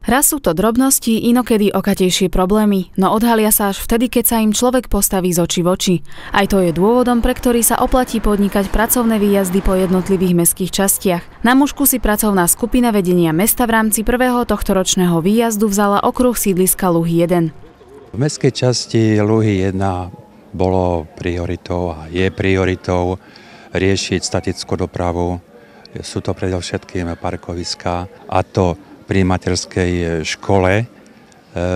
Raz sú to drobnosti, inokedy okatejšie problémy, no odhalia sa až vtedy, keď sa im človek postaví z očí v oči. Aj to je dôvodom, pre ktorý sa oplatí podnikať pracovné výjazdy po jednotlivých mestských častiach. Na mužku si pracovná skupina vedenia mesta v rámci prvého tohtoročného výjazdu vzala okruh sídliska Luhy 1. V mestskej časti Luhy 1 bolo prioritou a je prioritou riešiť statickú dopravu. Sú to predovšetkým parkoviská, a to pri materskej škole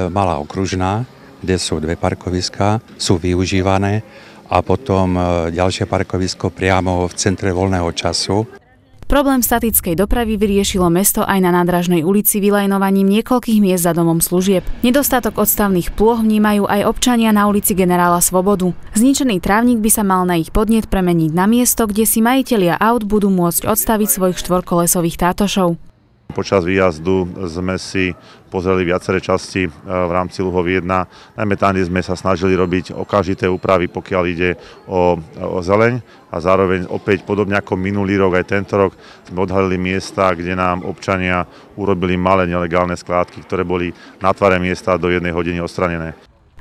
Malá Okružná, kde sú 2 parkoviská, sú využívané, a potom ďalšie parkovisko priamo v centre voľného času. Problém statickej dopravy vyriešilo mesto aj na Nádražnej ulici vylajnovaním niekoľkých miest za domom služieb. Nedostatok odstavných plôch vnímajú aj občania na ulici Generála Svobodu. Zničený trávnik by sa mal na ich podnet premeniť na miesto, kde si majitelia aut budú môcť odstaviť svojich štvorkolesových tátošov. Počas výjazdu sme si pozreli viaceré časti v rámci Luhovy 1. Najmä tam, kde sme sa snažili robiť okamžité úpravy, pokiaľ ide o zeleň, a zároveň opäť podobne ako minulý rok, aj tento rok sme odhalili miesta, kde nám občania urobili malé nelegálne skládky, ktoré boli na tvare miesta do 1 hodiny odstranené.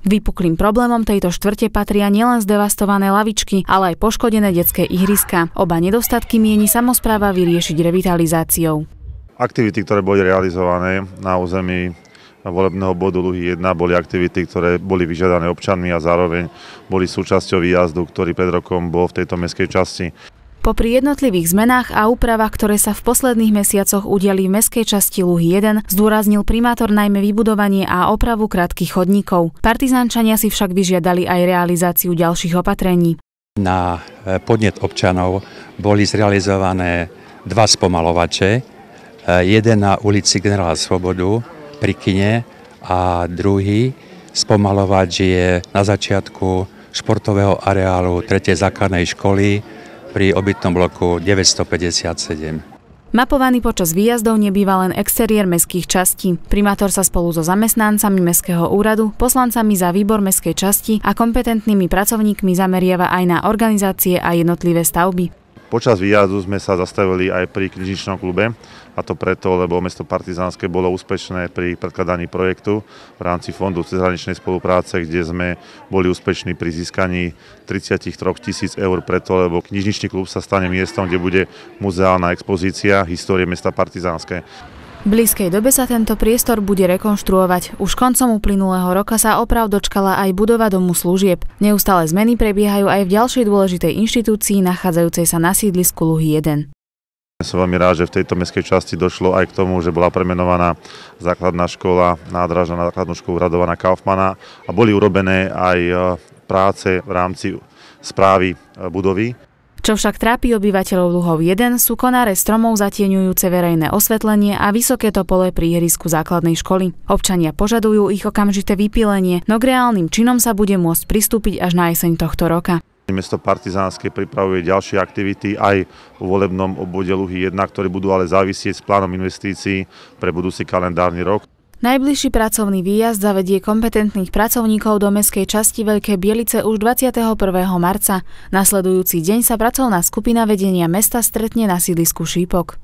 Vypuklým problémom tejto štvrte patria nielen zdevastované lavičky, ale aj poškodené detské ihriska. Oba nedostatky mieni samospráva vyriešiť revitalizáciou. Aktivity, ktoré boli realizované na území volebného bodu Luhy 1, boli aktivity, ktoré boli vyžiadané občanmi a zároveň boli súčasťou výjazdu, ktorý pred rokom bol v tejto mestskej časti. Popri jednotlivých zmenách a úpravách, ktoré sa v posledných mesiacoch udiali v mestskej časti Luhy 1, zdôraznil primátor najmä vybudovanie a opravu krátkych chodníkov. Partizánčania si však vyžiadali aj realizáciu ďalších opatrení. Na podnet občanov boli zrealizované 2 spomalovače, jeden na ulici Generála Svobodu pri kine a druhý spomalovač je na začiatku športového areálu 3. základnej školy pri obytnom bloku 957. Mapovaný počas výjazdov nebýva len exteriér mestských častí. Primátor sa spolu so zamestnancami mestského úradu, poslancami za výbor mestskej časti a kompetentnými pracovníkmi zameriava aj na organizácie a jednotlivé stavby. Počas výjazdu sme sa zastavili aj pri knižničnom klube, a to preto, lebo mesto Partizánske bolo úspešné pri predkladaní projektu v rámci Fondu cezhraničnej spolupráce, kde sme boli úspešní pri získaní 33 000 eur preto, lebo knižničný klub sa stane miestom, kde bude muzeálna expozícia histórie mesta Partizánske. V blízkej dobe sa tento priestor bude rekonštruovať. Už koncom uplynulého roka sa oprav dočkala aj budova domu služieb. Neustále zmeny prebiehajú aj v ďalšej dôležitej inštitúcii nachádzajúcej sa na sídlisku Luhy 1. Som veľmi rád, že v tejto mestskej časti došlo aj k tomu, že bola premenovaná základná škola Nádražná na základnú školu Radovana Kaufmana a boli urobené aj práce v rámci správy budovy. Čo však trápi obyvateľov Luhov 1 sú konáre stromov zatieňujúce verejné osvetlenie a vysoké topole pri ihrisku základnej školy. Občania požadujú ich okamžité vypílenie, no k reálnym činom sa bude môcť pristúpiť až na jeseň tohto roka. Mesto Partizánske pripravuje ďalšie aktivity aj v volebnom obvode Luhy 1, ktoré budú ale závisieť s plánom investícií pre budúci kalendárny rok. Najbližší pracovný výjazd zavedie kompetentných pracovníkov do mestskej časti Veľké Bielice už 21. marca. Nasledujúci deň sa pracovná skupina vedenia mesta stretne na sídlisku Šípok.